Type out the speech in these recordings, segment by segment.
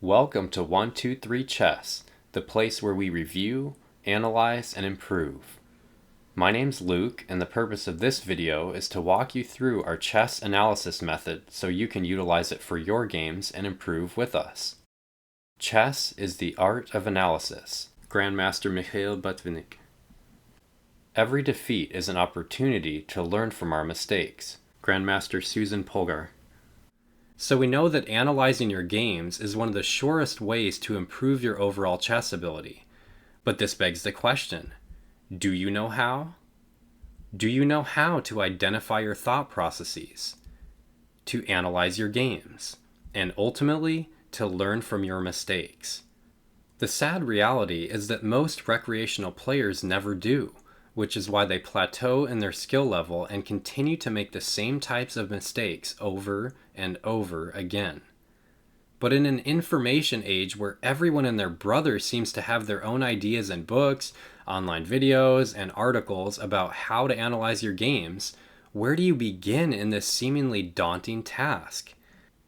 Welcome to 123 Chess, the place where we review, analyze, and improve. My name's Luke, and the purpose of this video is to walk you through our chess analysis method so you can utilize it for your games and improve with us. Chess is the art of analysis. Grandmaster Mikhail Botvinnik. Every defeat is an opportunity to learn from our mistakes. Grandmaster Susan Polgar. So we know that analyzing your games is one of the surest ways to improve your overall chess ability. But this begs the question, do you know how? Do you know how to identify your thought processes, to analyze your games, and ultimately to learn from your mistakes? The sad reality is that most recreational players never do, which is why they plateau in their skill level and continue to make the same types of mistakes over and over again. But in an information age where everyone and their brother seems to have their own ideas and books, online videos, and articles about how to analyze your games, where do you begin in this seemingly daunting task?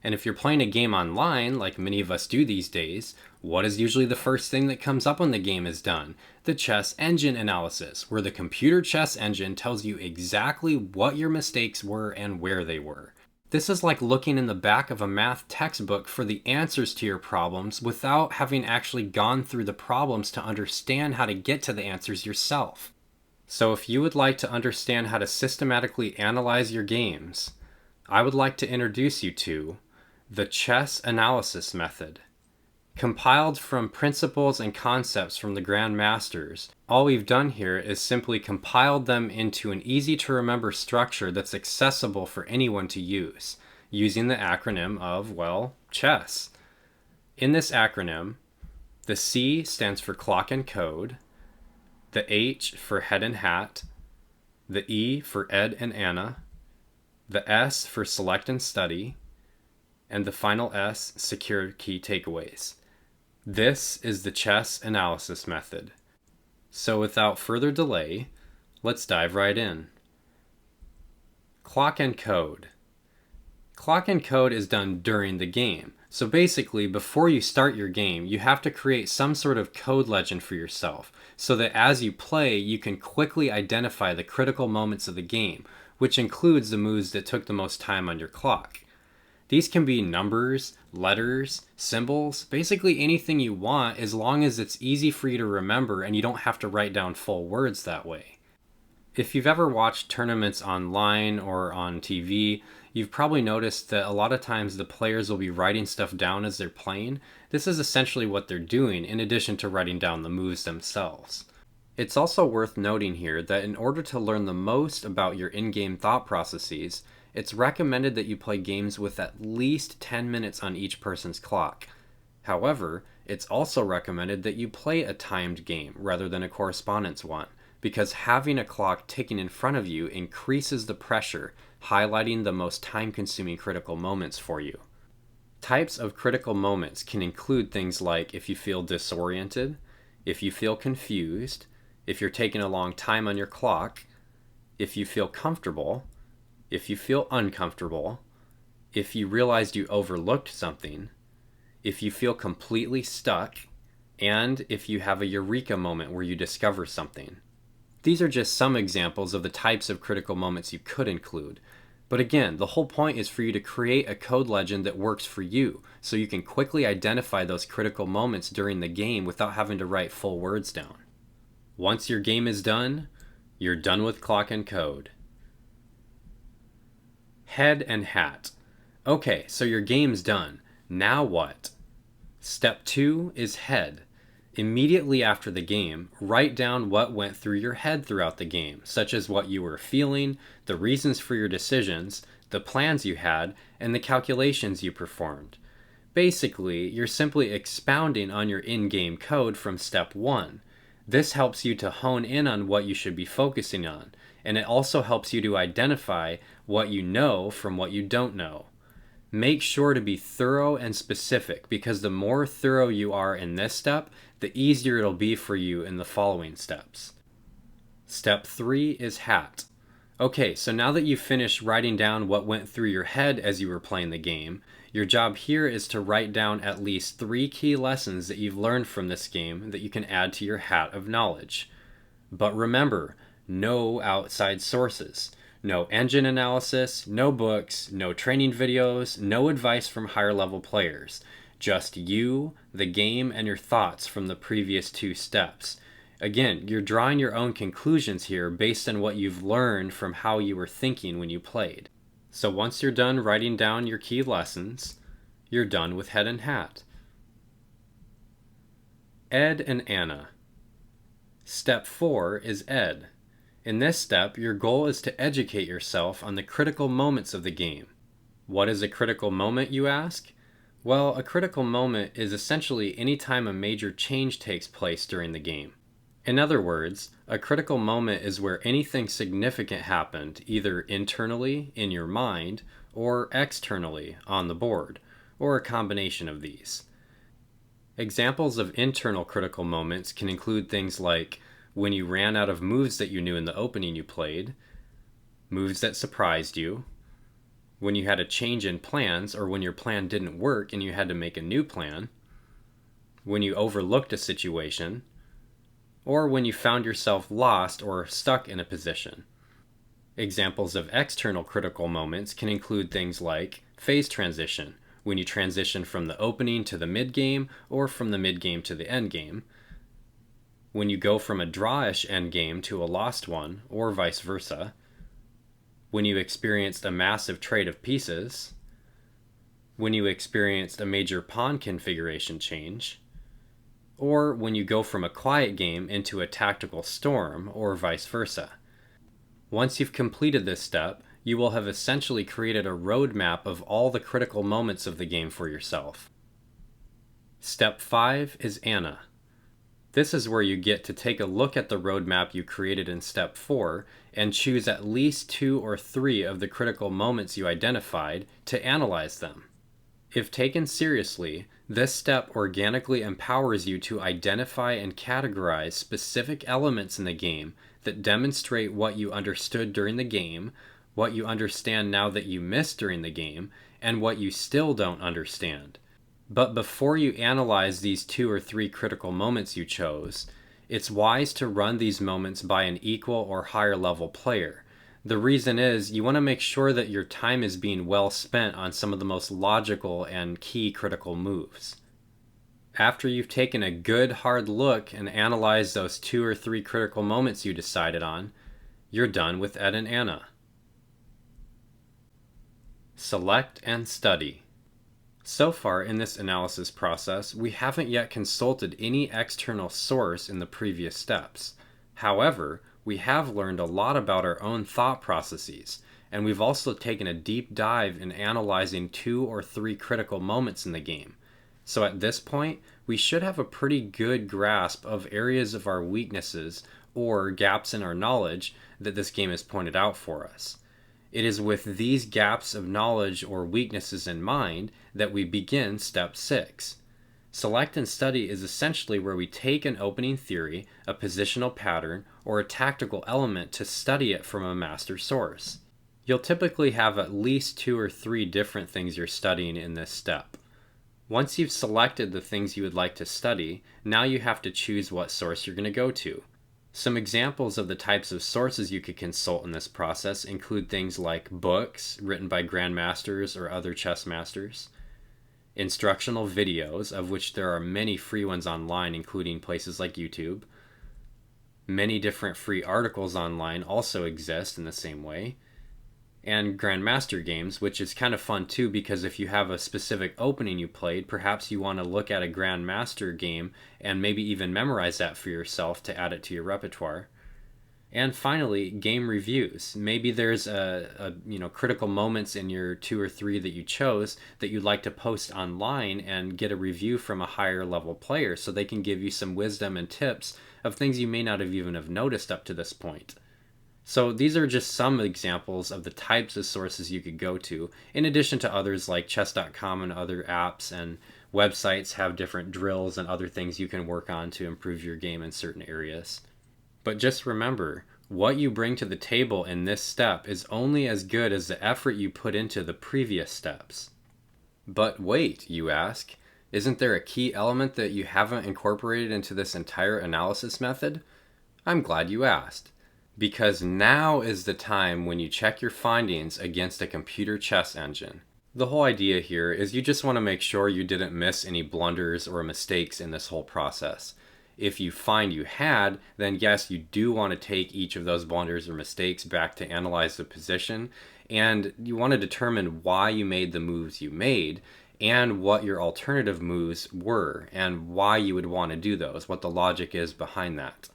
And if you're playing a game online, like many of us do these days, what is usually the first thing that comes up when the game is done? The chess engine analysis, where the computer chess engine tells you exactly what your mistakes were and where they were. This is like looking in the back of a math textbook for the answers to your problems without having actually gone through the problems to understand how to get to the answers yourself. So if you would like to understand how to systematically analyze your games, I would like to introduce you to the chess analysis method. Compiled from principles and concepts from the Grand Masters, all we've done here is simply compiled them into an easy-to-remember structure that's accessible for anyone to use, using the acronym of, well, chess. In this acronym, the C stands for clock and code, the H for head and hat, the E for Ed and Anna, the S for select and study, and the final S, secure key takeaways. This is the chess analysis method. So without further delay, let's dive right in. Clock and code. Clock and code is done during the game. So basically, before you start your game, you have to create some sort of code legend for yourself, so that as you play, you can quickly identify the critical moments of the game, which includes the moves that took the most time on your clock. These can be numbers, letters, symbols, basically anything you want as long as it's easy for you to remember and you don't have to write down full words that way. If you've ever watched tournaments online or on TV, you've probably noticed that a lot of times the players will be writing stuff down as they're playing. This is essentially what they're doing in addition to writing down the moves themselves. It's also worth noting here that in order to learn the most about your in-game thought processes, it's recommended that you play games with at least 10 minutes on each person's clock. However, it's also recommended that you play a timed game rather than a correspondence one, because having a clock ticking in front of you increases the pressure, highlighting the most time-consuming critical moments for you. Types of critical moments can include things like if you feel disoriented, if you feel confused, if you're taking a long time on your clock, if you feel comfortable, if you feel uncomfortable, if you realized you overlooked something, if you feel completely stuck, and if you have a eureka moment where you discover something. These are just some examples of the types of critical moments you could include. But again, the whole point is for you to create a code legend that works for you, so you can quickly identify those critical moments during the game without having to write full words down. Once your game is done, you're done with clock and code. Head and hat. Okay, so your game's done. Now what? Step 2 is head. Immediately after the game, write down what went through your head throughout the game, such as what you were feeling, the reasons for your decisions, the plans you had, and the calculations you performed. Basically, you're simply expounding on your in-game code from step 1. This helps you to hone in on what you should be focusing on, and it also helps you to identify what you know from what you don't know. Make sure to be thorough and specific, because the more thorough you are in this step, the easier it'll be for you in the following steps. Step 3 is hat. Okay, so now that you've finished writing down what went through your head as you were playing the game, Your job here is to write down at least 3 key lessons that you've learned from this game that you can add to your hat of knowledge. But remember, no outside sources. No engine analysis, no books, no training videos, no advice from higher level players. Just you, the game, and your thoughts from the previous 2 steps. Again, you're drawing your own conclusions here based on what you've learned from how you were thinking when you played. So once you're done writing down your key lessons, you're done with head and hat. Ed and Anna. Step 4 is Ed. In this step, your goal is to educate yourself on the critical moments of the game. What is a critical moment, you ask? Well, a critical moment is essentially any time a major change takes place during the game. In other words, a critical moment is where anything significant happened, either internally, in your mind, or externally, on the board, or a combination of these. Examples of internal critical moments can include things like when you ran out of moves that you knew in the opening you played, moves that surprised you, when you had a change in plans or when your plan didn't work and you had to make a new plan, when you overlooked a situation, or when you found yourself lost or stuck in a position. Examples of external critical moments can include things like phase transition, when you transition from the opening to the mid-game or from the mid-game to the end-game, when you go from a drawish endgame to a lost one, or vice versa, when you experienced a massive trade of pieces, when you experienced a major pawn configuration change, or when you go from a quiet game into a tactical storm, or vice versa. Once you've completed this step, you will have essentially created a roadmap of all the critical moments of the game for yourself. Step 5 is Anna. This is where you get to take a look at the roadmap you created in Step 4 and choose at least 2 or 3 of the critical moments you identified to analyze them. If taken seriously, this step organically empowers you to identify and categorize specific elements in the game that demonstrate what you understood during the game, what you understand now that you missed during the game, and what you still don't understand. But before you analyze these 2 or 3 critical moments you chose, it's wise to run these moments by an equal or higher level player. The reason is you want to make sure that your time is being well spent on some of the most logical and key critical moves. After you've taken a good hard look and analyzed those 2 or 3 critical moments you decided on, you're done with Ed and Anna. Select and study. So far in this analysis process, we haven't yet consulted any external source in the previous steps. However, we have learned a lot about our own thought processes, and we've also taken a deep dive in analyzing 2 or 3 critical moments in the game. So at this point, we should have a pretty good grasp of areas of our weaknesses or gaps in our knowledge that this game has pointed out for us. It is with these gaps of knowledge or weaknesses in mind that we begin Step 6. Select and study is essentially where we take an opening theory, a positional pattern, or a tactical element to study it from a master source. You'll typically have at least 2 or 3 different things you're studying in this step. Once you've selected the things you would like to study, now you have to choose what source you're going to go to. Some examples of the types of sources you could consult in this process include things like books written by grandmasters or other chess masters, instructional videos, of which there are many free ones online, including places like YouTube. Many different free articles online also exist in the same way. And grandmaster games, which is kind of fun too, because if you have a specific opening you played, perhaps you want to look at a grandmaster game and maybe even memorize that for yourself to add it to your repertoire. And finally, game reviews. Maybe there's critical moments in your 2 or 3 that you chose that you'd like to post online and get a review from a higher level player so they can give you some wisdom and tips of things you may not have even have noticed up to this point. So these are just some examples of the types of sources you could go to, in addition to others like chess.com and other apps and websites have different drills and other things you can work on to improve your game in certain areas. But just remember, what you bring to the table in this step is only as good as the effort you put into the previous steps. But wait, you ask, isn't there a key element that you haven't incorporated into this entire analysis method? I'm glad you asked, because now is the time when you check your findings against a computer chess engine. The whole idea here is you just want to make sure you didn't miss any blunders or mistakes in this whole process. If you find you had, then yes, you do want to take each of those blunders or mistakes back to analyze the position, and you want to determine why you made the moves you made and what your alternative moves were and why you would want to do those, what the logic is behind that.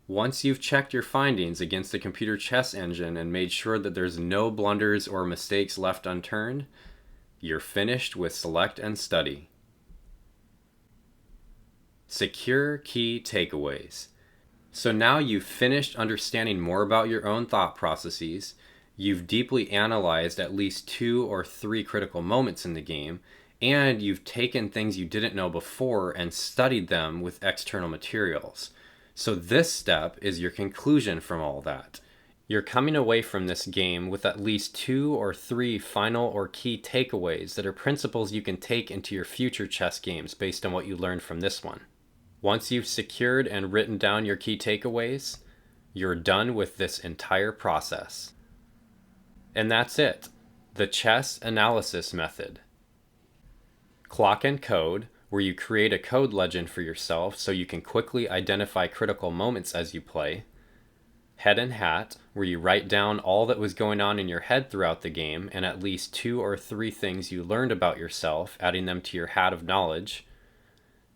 Once you've checked your findings against the computer chess engine and made sure that there's no blunders or mistakes left unturned, you're finished with Select and Study. Secure key takeaways. So now you've finished understanding more about your own thought processes, you've deeply analyzed at least 2 or 3 critical moments in the game, and you've taken things you didn't know before and studied them with external materials. So this step is your conclusion from all that. You're coming away from this game with at least 2 or 3 final or key takeaways that are principles you can take into your future chess games based on what you learned from this one. Once you've secured and written down your key takeaways, you're done with this entire process. And that's it, the chess analysis method. Clock and code, where you create a code legend for yourself so you can quickly identify critical moments as you play. Head and hat, where you write down all that was going on in your head throughout the game and at least 2 or 3 things you learned about yourself, adding them to your hat of knowledge.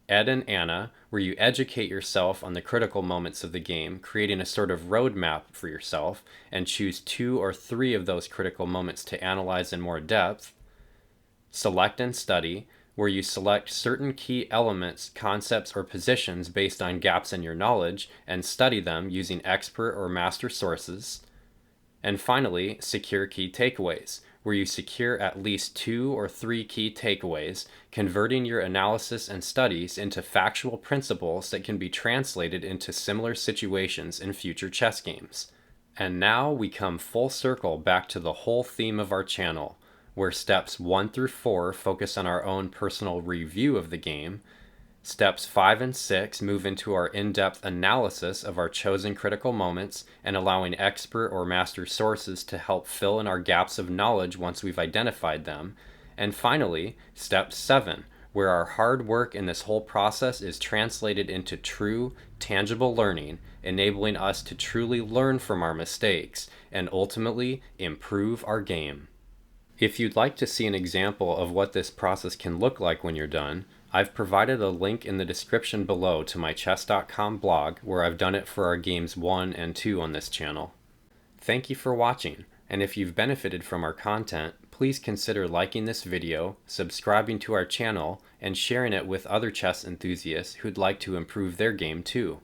Ed and Anna, where you educate yourself on the critical moments of the game, creating a sort of roadmap for yourself, and choose 2 or 3 of those critical moments to analyze in more depth. Select and Study, where you select certain key elements, concepts, or positions based on gaps in your knowledge and study them using expert or master sources. And finally, Secure Key Takeaways, where you secure at least 2 or 3 key takeaways, converting your analysis and studies into factual principles that can be translated into similar situations in future chess games. And now we come full circle back to the whole theme of our channel, where steps 1 through 4 focus on our own personal review of the game. Steps 5 and 6 move into our in-depth analysis of our chosen critical moments and allowing expert or master sources to help fill in our gaps of knowledge once we've identified them. And finally, step 7, where our hard work in this whole process is translated into true, tangible learning, enabling us to truly learn from our mistakes and ultimately improve our game. If you'd like to see an example of what this process can look like when you're done, I've provided a link in the description below to my chess.com blog where I've done it for our games 1 and 2 on this channel. Thank you for watching, and if you've benefited from our content, please consider liking this video, subscribing to our channel, and sharing it with other chess enthusiasts who'd like to improve their game too.